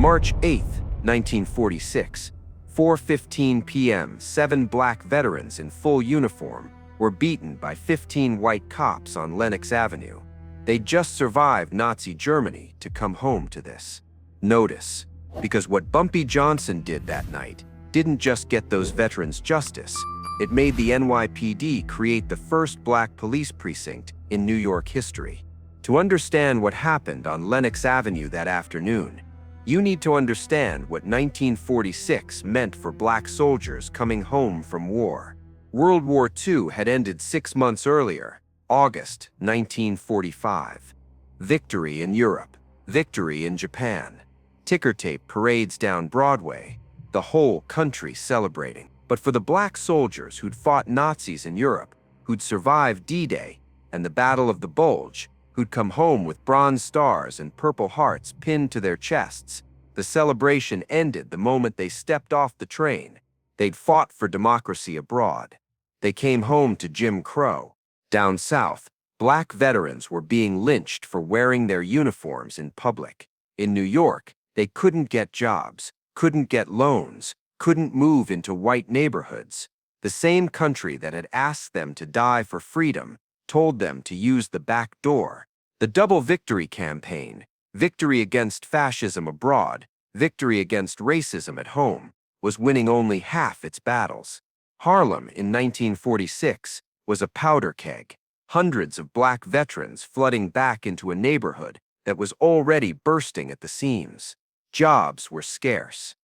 March 8, 1946, 4:15 p.m., 7 black veterans in full uniform were beaten by 15 white cops on Lennox Avenue. They'd just survived Nazi Germany to come home to this. Notice, because what Bumpy Johnson did that night didn't just get those veterans justice, it made the NYPD create the first black police precinct in New York history. To understand what happened on Lennox Avenue that afternoon, you need to understand what 1946 meant for black soldiers coming home from war. World War II had ended 6 months earlier, August 1945. Victory in Europe, victory in Japan. Ticker tape parades down Broadway, the whole country celebrating. But for the black soldiers who'd fought Nazis in Europe, who'd survived D-Day and the Battle of the Bulge, who'd come home with bronze stars and purple hearts pinned to their chests, the celebration ended the moment they stepped off the train. They'd fought for democracy abroad. They came home to Jim Crow. Down south, black veterans were being lynched for wearing their uniforms in public. In New York, they couldn't get jobs, couldn't get loans, couldn't move into white neighborhoods. The same country that had asked them to die for freedom told them to use the back door. The double victory campaign, victory against fascism abroad, victory against racism at home, was winning only half its battles. Harlem in 1946 was a powder keg, hundreds of black veterans flooding back into a neighborhood that was already bursting at the seams. Jobs were scarce.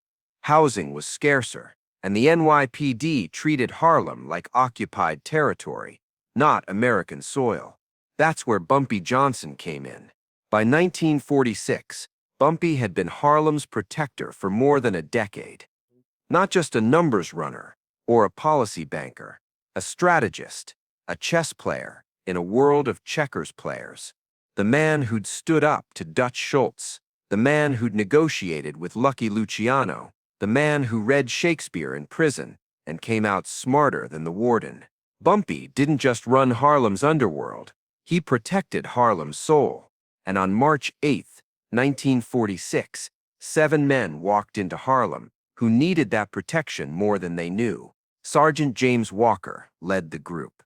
Housing was scarcer, and the NYPD treated Harlem like occupied territory, not American soil. That's where Bumpy Johnson came in. By 1946, Bumpy had been Harlem's protector for more than a decade. Not just a numbers runner or a policy banker, a strategist, a chess player in a world of checkers players. The man who'd stood up to Dutch Schultz, the man who'd negotiated with Lucky Luciano, the man who read Shakespeare in prison and came out smarter than the warden. Bumpy didn't just run Harlem's underworld, he protected Harlem's soul. And on March 8, 1946, 7 men walked into Harlem who needed that protection more than they knew. Sergeant James Walker led the group.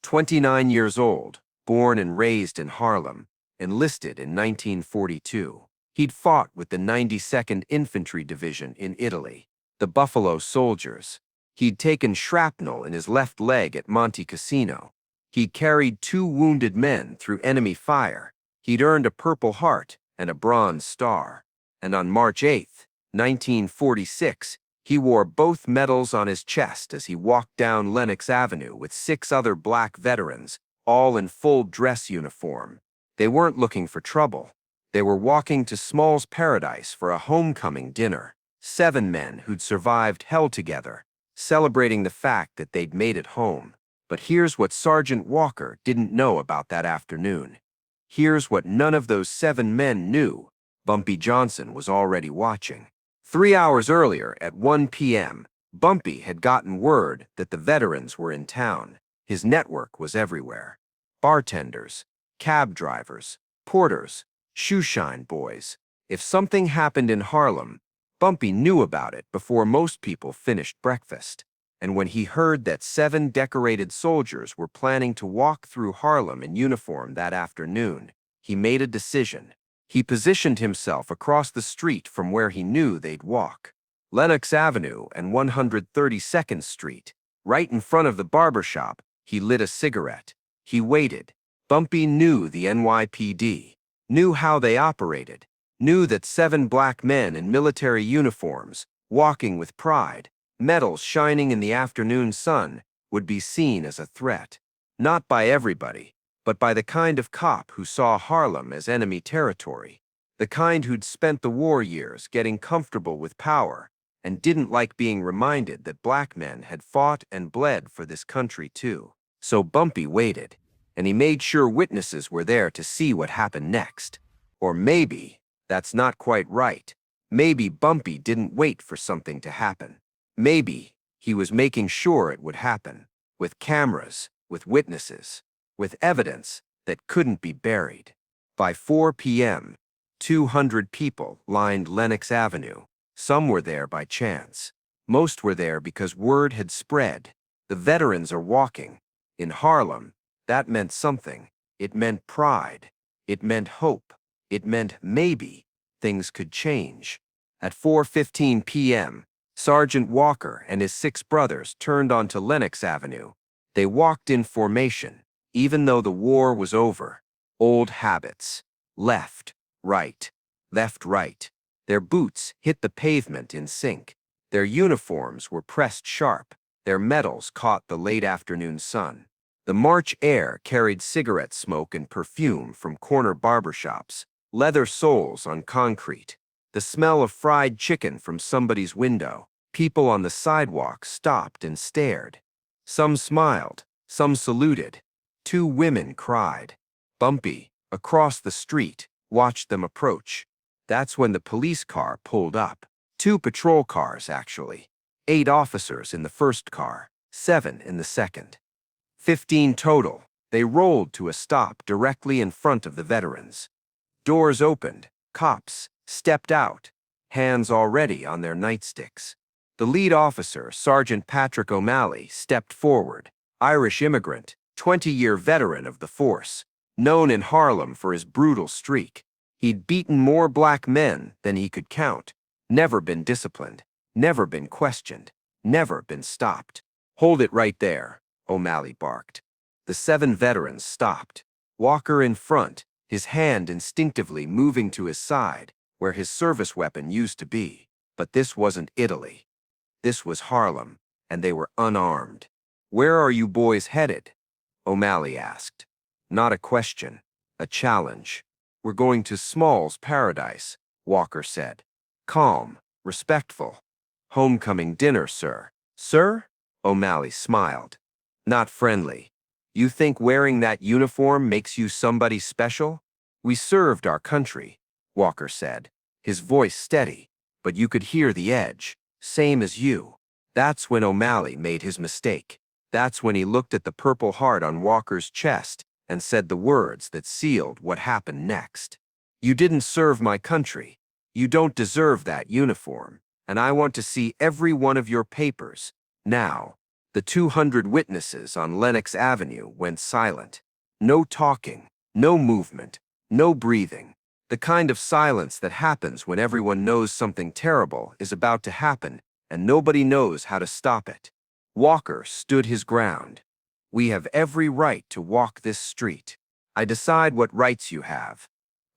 29 years old, born and raised in Harlem, enlisted in 1942. He'd fought with the 92nd Infantry Division in Italy, the Buffalo Soldiers. He'd taken shrapnel in his left leg at Monte Cassino. He'd carried 2 wounded men through enemy fire. He'd earned a Purple Heart and a Bronze Star. And on March 8, 1946, he wore both medals on his chest as he walked down Lennox Avenue with 6 other black veterans, all in full dress uniform. They weren't looking for trouble. They were walking to Small's Paradise for a homecoming dinner. 7 men who'd survived hell together, celebrating the fact that they'd made it home. But here's what Sergeant Walker didn't know about that afternoon. Here's what none of those 7 men knew. Bumpy Johnson was already watching. 3 hours earlier, at 1 p.m., Bumpy had gotten word that the veterans were in town. His network was everywhere. Bartenders, cab drivers, porters, shoeshine boys. If something happened in Harlem, Bumpy knew about it before most people finished breakfast. And when he heard that 7 decorated soldiers were planning to walk through Harlem in uniform that afternoon, he made a decision. He positioned himself across the street from where he knew they'd walk. Lenox Avenue and 132nd Street. Right in front of the barber shop, he lit a cigarette. He waited. Bumpy knew the NYPD, knew how they operated, knew that 7 black men in military uniforms, walking with pride, medals shining in the afternoon sun, would be seen as a threat. Not by everybody, but by the kind of cop who saw Harlem as enemy territory, the kind who'd spent the war years getting comfortable with power and didn't like being reminded that black men had fought and bled for this country too. So Bumpy waited, and he made sure witnesses were there to see what happened next. Or maybe that's not quite right. Maybe Bumpy didn't wait for something to happen. Maybe he was making sure it would happen, with cameras, with witnesses, with evidence that couldn't be buried. By 4 p.m., 200 people lined Lennox Avenue. Some were there by chance. Most were there because word had spread. The veterans are walking. In Harlem, that meant something. It meant pride. It meant hope. It meant maybe things could change. At 4:15 p.m., Sergeant Walker and his 6 brothers turned onto Lennox Avenue. They walked in formation, even though the war was over. Old habits. Left, right, left, right. Their boots hit the pavement in sync. Their uniforms were pressed sharp. Their medals caught the late afternoon sun. The March air carried cigarette smoke and perfume from corner barbershops, leather soles on concrete, the smell of fried chicken from somebody's window. People on the sidewalk stopped and stared. Some smiled, some saluted. 2 women cried. Bumpy, across the street, watched them approach. That's when the police car pulled up. 2 patrol cars, actually. 8 officers in the first car, 7 in the second. 15 total. They rolled to a stop directly in front of the veterans. Doors opened. Cops stepped out, hands already on their nightsticks. The lead officer, Sergeant Patrick O'Malley, stepped forward. Irish immigrant, 20-year veteran of the force, known in Harlem for his brutal streak. He'd beaten more black men than he could count, never been disciplined, never been questioned, never been stopped. "Hold it right there," O'Malley barked. The 7 veterans stopped. Walker in front, his hand instinctively moving to his side, where his service weapon used to be. But this wasn't Italy. This was Harlem, and they were unarmed. "Where are you boys headed?" O'Malley asked. Not a question, a challenge. "We're going to Small's Paradise," Walker said. Calm, respectful. "Homecoming dinner, sir." "Sir?" O'Malley smiled. Not friendly. "You think wearing that uniform makes you somebody special?" "We served our country," Walker said, his voice steady, but you could hear the edge. "Same as you." That's when O'Malley made his mistake. That's when he looked at the Purple Heart on Walker's chest and said the words that sealed what happened next. "You didn't serve my country. You don't deserve that uniform, and I want to see every one of your papers, now." The 200 witnesses on Lennox Avenue went silent. No talking, no movement, no breathing. The kind of silence that happens when everyone knows something terrible is about to happen and nobody knows how to stop it. Walker stood his ground. "We have every right to walk this street. I decide what rights you have,"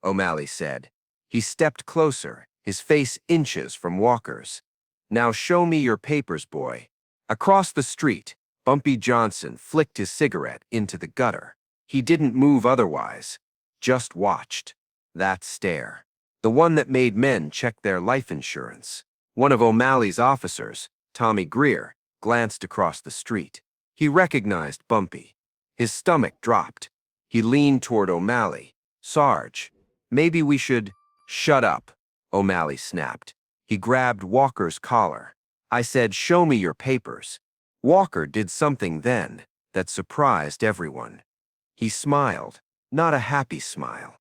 O'Malley said. He stepped closer, his face inches from Walker's. "Now show me your papers, boy." Across the street, Bumpy Johnson flicked his cigarette into the gutter. He didn't move otherwise, just watched. That stare. The one that made men check their life insurance. One of O'Malley's officers, Tommy Greer, glanced across the street. He recognized Bumpy. His stomach dropped. He leaned toward O'Malley. "Sarge, maybe we should—" "Shut up," O'Malley snapped. He grabbed Walker's collar. "I said, show me your papers." Walker did something then that surprised everyone. He smiled, not a happy smile.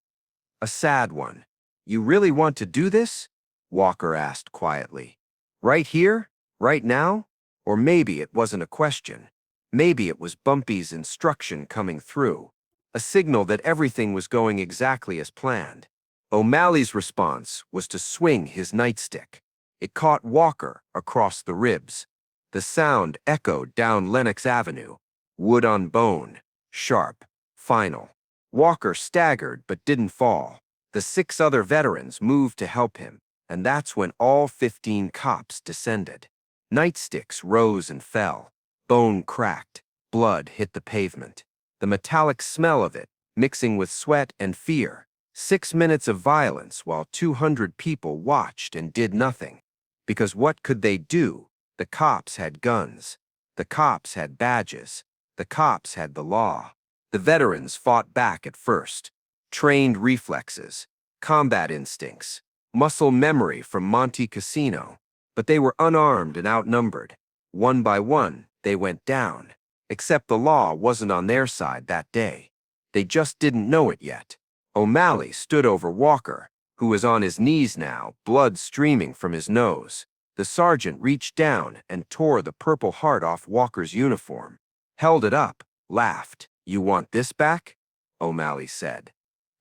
A sad one. "You really want to do this?" Walker asked quietly. "Right here? Right now?" Or maybe it wasn't a question. Maybe it was Bumpy's instruction coming through. A signal that everything was going exactly as planned. O'Malley's response was to swing his nightstick. It caught Walker across the ribs. The sound echoed down Lennox Avenue. Wood on bone. Sharp. Final. Walker staggered but didn't fall. The 6 other veterans moved to help him, and that's when all 15 cops descended. Nightsticks rose and fell. Bone cracked. Blood hit the pavement. The metallic smell of it, mixing with sweat and fear. 6 minutes of violence while 200 people watched and did nothing. Because what could they do? The cops had guns. The cops had badges. The cops had the law. The veterans fought back at first. Trained reflexes, combat instincts, muscle memory from Monte Cassino. But they were unarmed and outnumbered. One by one, they went down. Except the law wasn't on their side that day. They just didn't know it yet. O'Malley stood over Walker, who was on his knees now, blood streaming from his nose. The sergeant reached down and tore the Purple Heart off Walker's uniform, held it up, laughed. "You want this back?" O'Malley said.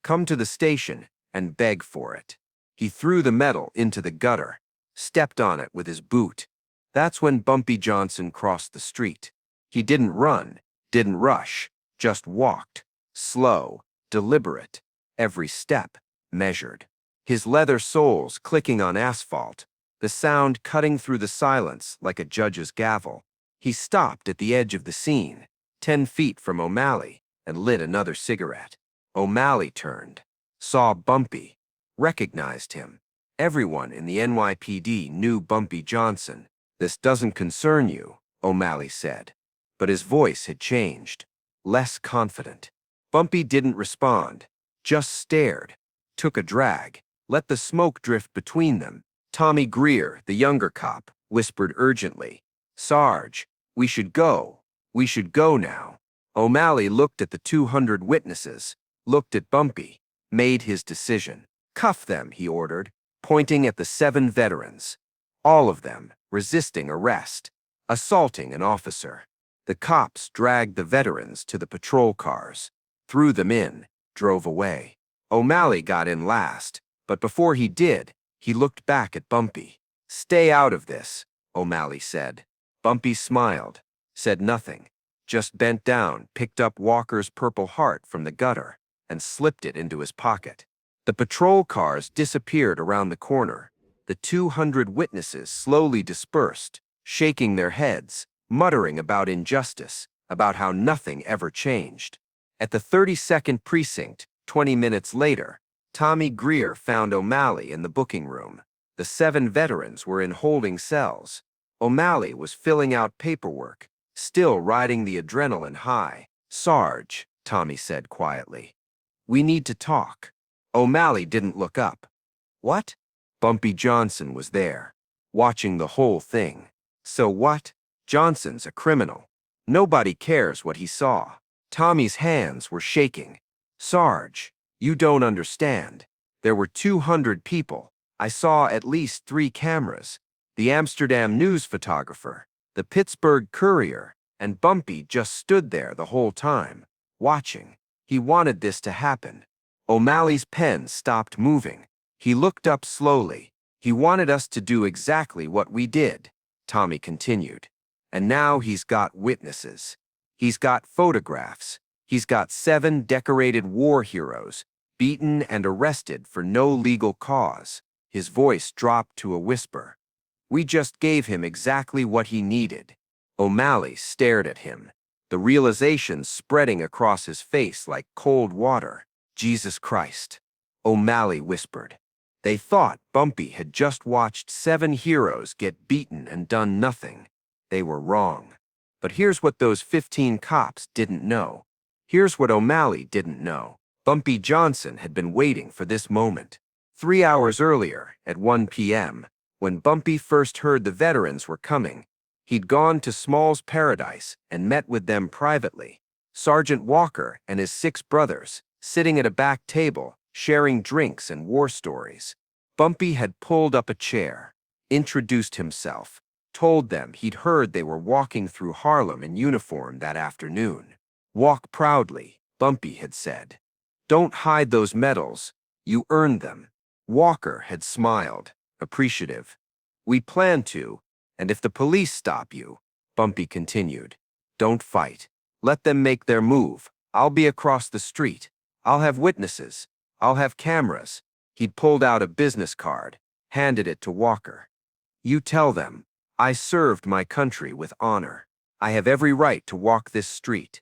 "Come to the station and beg for it." He threw the medal into the gutter, stepped on it with his boot. That's when Bumpy Johnson crossed the street. He didn't run, didn't rush, just walked, slow, deliberate, every step measured. His leather soles clicking on asphalt, the sound cutting through the silence like a judge's gavel. He stopped at the edge of the scene, 10 feet from O'Malley, and lit another cigarette. O'Malley turned, saw Bumpy, recognized him. Everyone in the NYPD knew Bumpy Johnson. "This doesn't concern you," O'Malley said. But his voice had changed, less confident. Bumpy didn't respond, just stared, took a drag, let the smoke drift between them. Tommy Greer, the younger cop, whispered urgently, "Sarge, we should go. We should go now." O'Malley looked at the 200 witnesses, looked at Bumpy, made his decision. "Cuff them," he ordered, pointing at the 7 veterans. All of them resisting arrest, assaulting an officer. The cops dragged the veterans to the patrol cars, threw them in, drove away. O'Malley got in last, but before he did, he looked back at Bumpy. "Stay out of this," O'Malley said. Bumpy smiled, said nothing, just bent down, picked up Walker's Purple Heart from the gutter, and slipped it into his pocket. The patrol cars disappeared around the corner. The 200 witnesses slowly dispersed, shaking their heads, muttering about injustice, about how nothing ever changed. At the 32nd precinct, 20 minutes later, Tommy Greer found O'Malley in the booking room. The 7 veterans were in holding cells. O'Malley was filling out paperwork, still riding the adrenaline high. "Sarge," Tommy said quietly, "we need to talk." O'Malley didn't look up. "What?" Bumpy Johnson was there, watching the whole thing. "So what? Johnson's a criminal. Nobody cares what he saw." Tommy's hands were shaking. "Sarge, you don't understand. There were 200 people. I saw at least 3 cameras. The Amsterdam news photographer, the Pittsburgh courier, and Bumpy just stood there the whole time, watching. He wanted this to happen." O'Malley's pen stopped moving. He looked up slowly. "He wanted us to do exactly what we did," Tommy continued. "And now he's got witnesses. He's got photographs. He's got 7 decorated war heroes, beaten and arrested for no legal cause." His voice dropped to a whisper. "We just gave him exactly what he needed." O'Malley stared at him, the realization spreading across his face like cold water. "Jesus Christ," O'Malley whispered. They thought Bumpy had just watched 7 heroes get beaten and done nothing. They were wrong. But here's what those 15 cops didn't know. Here's what O'Malley didn't know. Bumpy Johnson had been waiting for this moment. 3 hours earlier, at 1 p.m., when Bumpy first heard the veterans were coming, he'd gone to Small's Paradise and met with them privately. Sergeant Walker and his 6 brothers, sitting at a back table, sharing drinks and war stories. Bumpy had pulled up a chair, introduced himself, told them he'd heard they were walking through Harlem in uniform that afternoon. "Walk proudly," Bumpy had said. "Don't hide those medals. You earned them." Walker had smiled, appreciative. "We plan to, and if the police stop you," Bumpy continued, "don't fight. Let them make their move. I'll be across the street. I'll have witnesses. I'll have cameras." He'd pulled out a business card, handed it to Walker. "You tell them, I served my country with honor. I have every right to walk this street.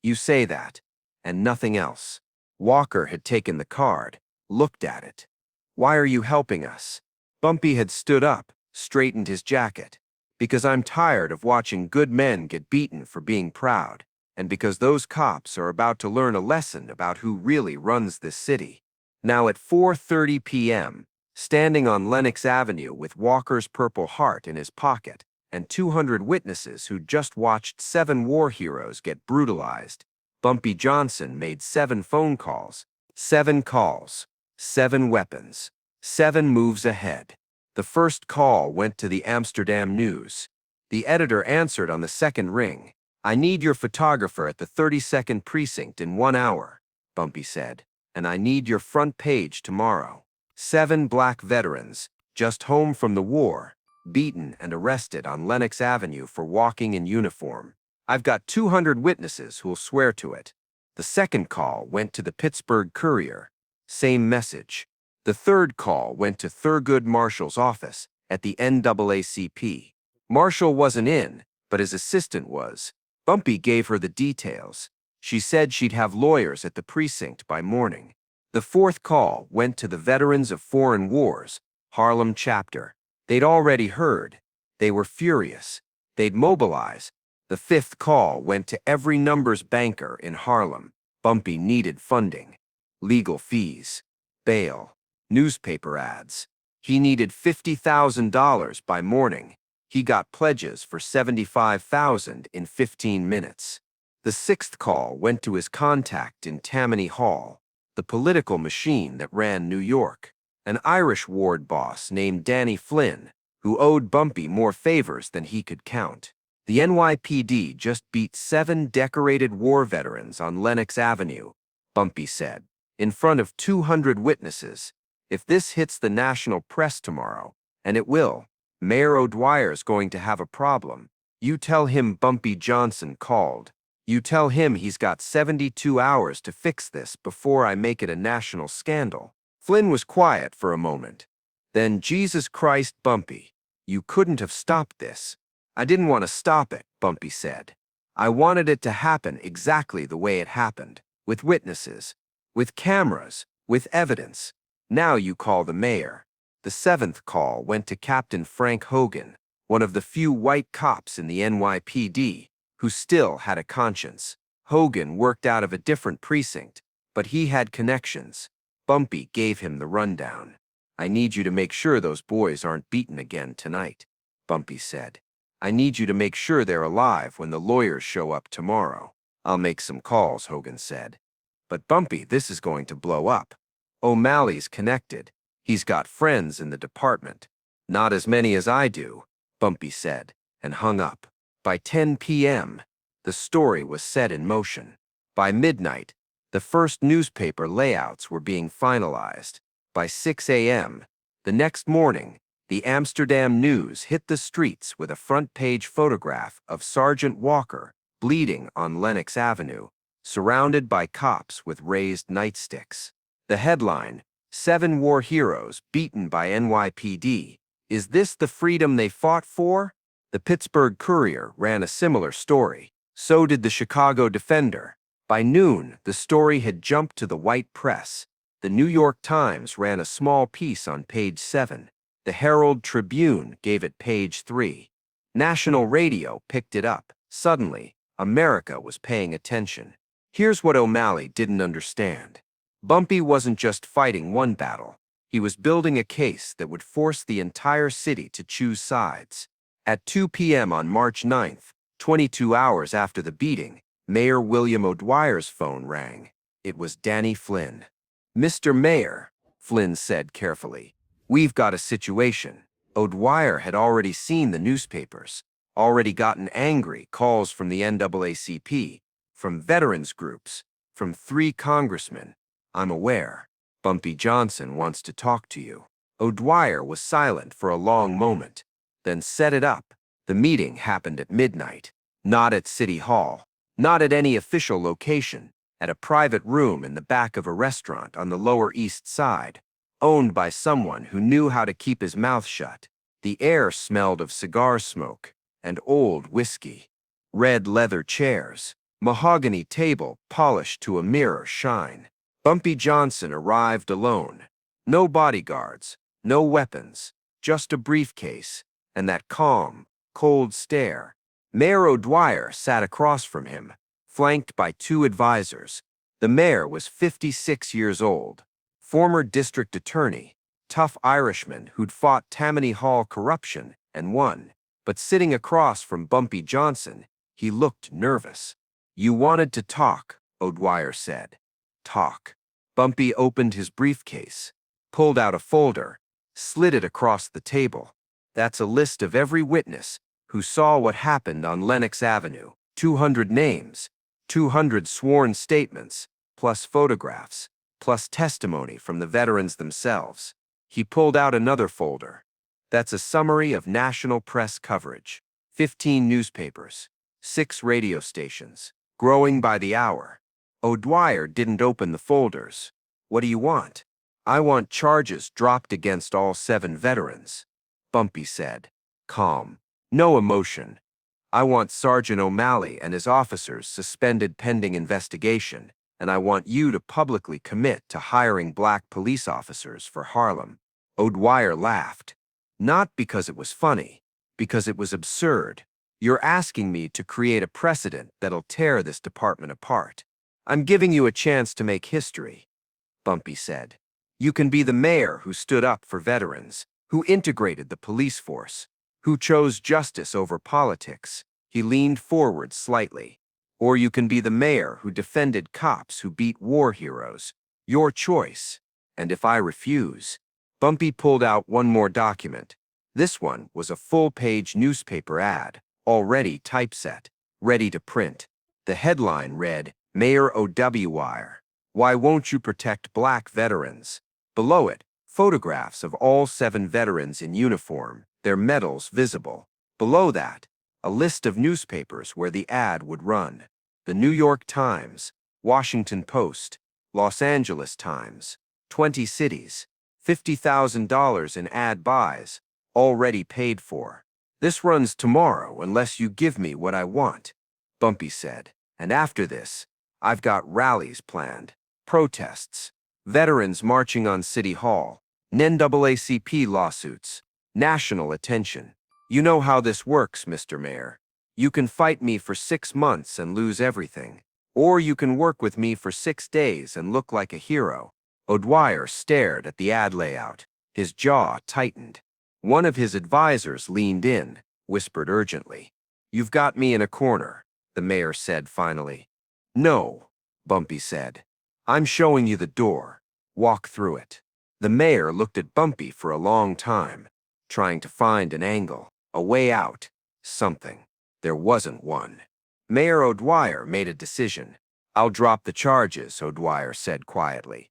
You say that, and nothing else." Walker had taken the card, looked at it. "Why are you helping us?" Bumpy had stood up, straightened his jacket. "Because I'm tired of watching good men get beaten for being proud, and because those cops are about to learn a lesson about who really runs this city." Now at 4:30 p.m., standing on Lennox Avenue with Walker's Purple Heart in his pocket and 200 witnesses who'd just watched 7 war heroes get brutalized, Bumpy Johnson made 7 phone calls. 7 calls, 7 weapons. 7 moves ahead. The first call went to the Amsterdam News. The editor answered on the second ring. "I need your photographer at the 32nd Precinct in 1 hour," Bumpy said, "and I need your front page tomorrow." 7 black veterans, just home from the war, beaten and arrested on Lennox Avenue for walking in uniform. "I've got 200 witnesses who'll swear to it." The second call went to the Pittsburgh Courier. Same message. The third call went to Thurgood Marshall's office at the NAACP. Marshall wasn't in, but his assistant was. Bumpy gave her the details. She said she'd have lawyers at the precinct by morning. The fourth call went to the Veterans of Foreign Wars, Harlem chapter. They'd already heard. They were furious. They'd mobilize. The fifth call went to every numbers banker in Harlem. Bumpy needed funding. Legal fees. Bail. Newspaper ads. He needed $50,000 by morning. He got pledges for $75,000 in 15 minutes. The sixth call went to his contact in Tammany Hall, the political machine that ran New York, an Irish ward boss named Danny Flynn, who owed Bumpy more favors than he could count. The NYPD just beat 7 decorated war veterans on Lennox Avenue, Bumpy said, in front of 200 witnesses. "If this hits the national press tomorrow, and it will, Mayor O'Dwyer's going to have a problem. You tell him Bumpy Johnson called. You tell him he's got 72 hours to fix this before I make it a national scandal." Flynn was quiet for a moment. Then, "Jesus Christ, Bumpy, you couldn't have stopped this." "I didn't want to stop it," Bumpy said. "I wanted it to happen exactly the way it happened, with witnesses, with cameras, with evidence. Now you call the mayor." The seventh call went to Captain Frank Hogan, one of the few white cops in the NYPD who still had a conscience. Hogan worked out of a different precinct, but he had connections. Bumpy gave him the rundown. "I need you to make sure those boys aren't beaten again tonight," Bumpy said. "I need you to make sure they're alive when the lawyers show up tomorrow." "I'll make some calls," Hogan said. "But Bumpy, this is going to blow up. O'Malley's connected. He's got friends in the department." "Not as many as I do," Bumpy said, and hung up. By 10 p.m., the story was set in motion. By midnight, the first newspaper layouts were being finalized. By 6 a.m., the next morning, the Amsterdam News hit the streets with a front-page photograph of Sergeant Walker bleeding on Lennox Avenue, surrounded by cops with raised nightsticks. The headline, "7 War Heroes Beaten by NYPD. Is this the freedom they fought for?" The Pittsburgh Courier ran a similar story. So did the Chicago Defender. By noon, the story had jumped to the white press. The New York Times ran a small piece on page 7. The Herald Tribune gave it page 3. National radio picked it up. Suddenly, America was paying attention. Here's what O'Malley didn't understand. Bumpy wasn't just fighting one battle. He was building a case that would force the entire city to choose sides. At 2 p.m. on March 9th, 22 hours after the beating, Mayor William O'Dwyer's phone rang. It was Danny Flynn. "Mr. Mayor," Flynn said carefully, "we've got a situation." O'Dwyer had already seen the newspapers, already gotten angry calls from the NAACP, from veterans groups, from 3 congressmen. "I'm aware. Bumpy Johnson wants to talk to you." O'Dwyer was silent for a long moment, then set it up. The meeting happened at midnight. Not at City Hall, not at any official location, at a private room in the back of a restaurant on the Lower East Side, owned by someone who knew how to keep his mouth shut. The air smelled of cigar smoke and old whiskey. Red leather chairs, mahogany table polished to a mirror shine. Bumpy Johnson arrived alone. No bodyguards, no weapons, just a briefcase, and that calm, cold stare. Mayor O'Dwyer sat across from him, flanked by 2 advisors. The mayor was 56 years old, former district attorney, tough Irishman who'd fought Tammany Hall corruption and won. But sitting across from Bumpy Johnson, he looked nervous. "You wanted to talk," O'Dwyer said. "Talk." Bumpy opened his briefcase, pulled out a folder, slid it across the table. That's a list of every witness who saw what happened on Lenox Avenue. 200 names, 200 sworn statements, plus photographs, plus testimony from the veterans themselves. He pulled out another folder. That's a summary of national press coverage. 15 newspapers, 6 radio stations, growing by the hour. O'Dwyer didn't open the folders. What do you want? I want charges dropped against all 7 veterans, Bumpy said, calm, no emotion. I want Sergeant O'Malley and his officers suspended pending investigation, and I want you to publicly commit to hiring black police officers for Harlem. O'Dwyer laughed. Not because it was funny, because it was absurd. You're asking me to create a precedent that'll tear this department apart. I'm giving you a chance to make history, Bumpy said. You can be the mayor who stood up for veterans, who integrated the police force, who chose justice over politics. He leaned forward slightly. Or you can be the mayor who defended cops who beat war heroes. Your choice. And if I refuse? Bumpy pulled out one more document. This one was a full-page newspaper ad, already typeset, ready to print. The headline read, Mayor WWII, why won't you protect black veterans? Below it, photographs of all 7 veterans in uniform, their medals visible. Below that, a list of newspapers where the ad would run. The New York Times, Washington Post, Los Angeles Times, 20 cities, $50,000 in ad buys, already paid for. This runs tomorrow unless you give me what I want, Bumpy said. And after this, I've got rallies planned, protests, veterans marching on City Hall, NAACP lawsuits, national attention. You know how this works, Mr. Mayor. You can fight me for 6 months and lose everything. Or you can work with me for 6 days and look like a hero. O'Dwyer stared at the ad layout. His jaw tightened. One of his advisors leaned in, whispered urgently. You've got me in a corner, the mayor said finally. No, Bumpy said. I'm showing you the door. Walk through it. The mayor looked at Bumpy for a long time, trying to find an angle, a way out, something. There wasn't one. Mayor O'Dwyer made a decision. I'll drop the charges, O'Dwyer said quietly.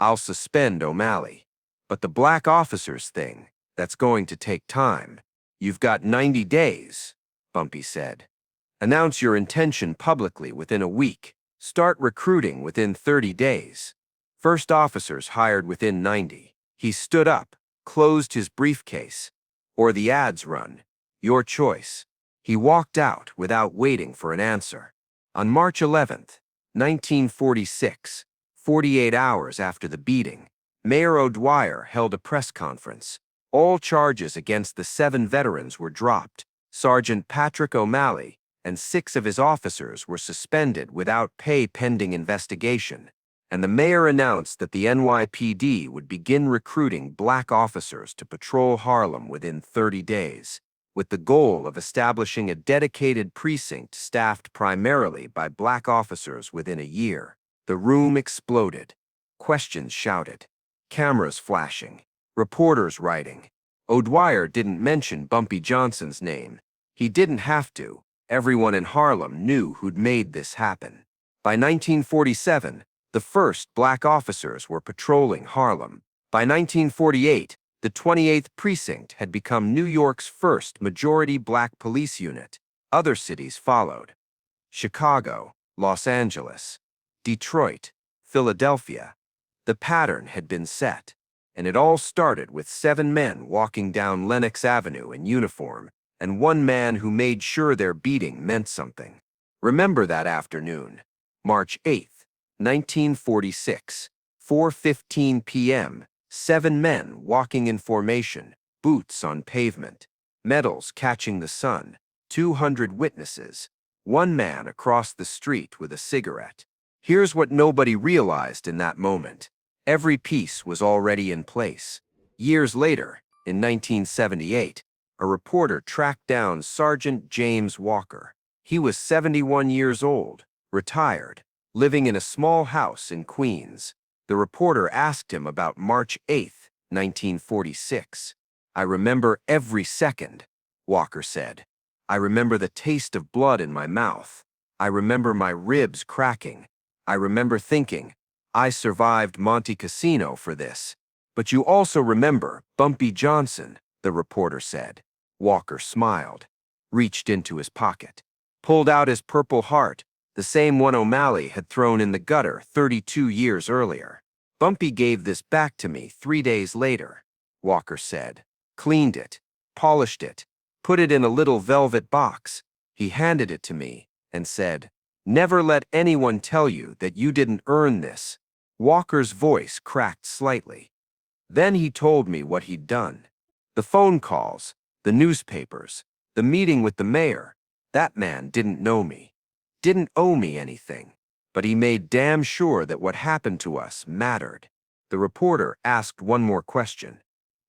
I'll suspend O'Malley. But the black officers thing, that's going to take time. You've got 90 days, Bumpy said. Announce your intention publicly within a week. Start recruiting within 30 days. First officers hired within 90. He stood up, closed his briefcase. Or the ads run. Your choice. He walked out without waiting for an answer. On March 11th, 1946, 48 hours after the beating, Mayor O'Dwyer held a press conference. All charges against the 7 veterans were dropped. Sergeant Patrick O'Malley and 6 of his officers were suspended without pay pending investigation. And the mayor announced that the NYPD would begin recruiting black officers to patrol Harlem within 30 days, with the goal of establishing a dedicated precinct staffed primarily by black officers within a year. The room exploded. Questions shouted. Cameras flashing. Reporters writing. O'Dwyer didn't mention Bumpy Johnson's name. He didn't have to. Everyone in Harlem knew who'd made this happen. By 1947, the first black officers were patrolling Harlem. By 1948, the 28th Precinct had become New York's first majority black police unit. Other cities followed. Chicago, Los Angeles, Detroit, Philadelphia. The pattern had been set, and it all started with 7 men walking down LENOX Avenue in uniform, and 1 man who made sure their beating meant something. Remember that afternoon, March 8th. 1946, 4:15 p.m., 7 men walking in formation, boots on pavement, medals catching the sun, 200 witnesses, 1 man across the street with a cigarette. Here's what nobody realized in that moment. Every piece was already in place. Years later, in 1978, a reporter tracked down Sergeant James Walker. He was 71 years old, retired, living in a small house in Queens. The reporter asked him about March 8th, 1946. I remember every second, Walker said. I remember the taste of blood in my mouth. I remember my ribs cracking. I remember thinking, I survived Monte Cassino for this. But you also remember Bumpy Johnson, the reporter said. Walker smiled, reached into his pocket, pulled out his Purple Heart, the same one O'Malley had thrown in the gutter 32 years earlier. Bumpy gave this back to me 3 days later, Walker said. Cleaned it, polished it, put it in a little velvet box. He handed it to me and said, "Never let anyone tell you that you didn't earn this." Walker's voice cracked slightly. Then he told me what he'd done. The phone calls, the newspapers, the meeting with the mayor. That man didn't know me, didn't owe me anything, but he made damn sure that what happened to us mattered. The reporter asked one more question.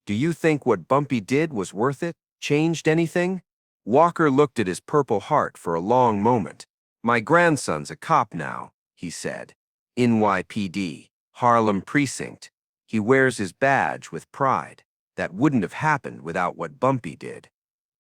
Do you think what Bumpy did was worth it? Changed anything? Walker looked at his Purple Heart for a long moment. My grandson's a cop now, he said. NYPD, Harlem Precinct. He wears his badge with pride. That wouldn't have happened without what Bumpy did.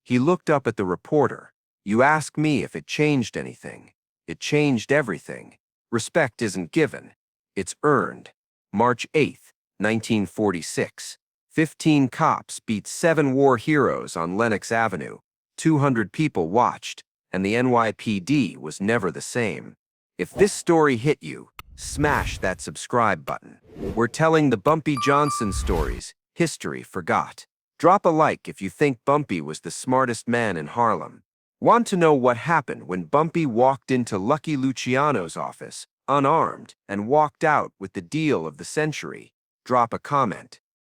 He looked up at the reporter. You ask me if it changed anything. It changed everything. Respect isn't given. It's earned. March 8th, 1946. 15 cops beat 7 war heroes on Lennox Avenue. 200 people watched, and the NYPD was never the same. If this story hit you, smash that subscribe button. We're telling the Bumpy Johnson stories history forgot. Drop a like if you think Bumpy was the smartest man in Harlem. Want to know what happened when Bumpy walked into Lucky Luciano's office, unarmed, and walked out with the deal of the century? Drop a comment.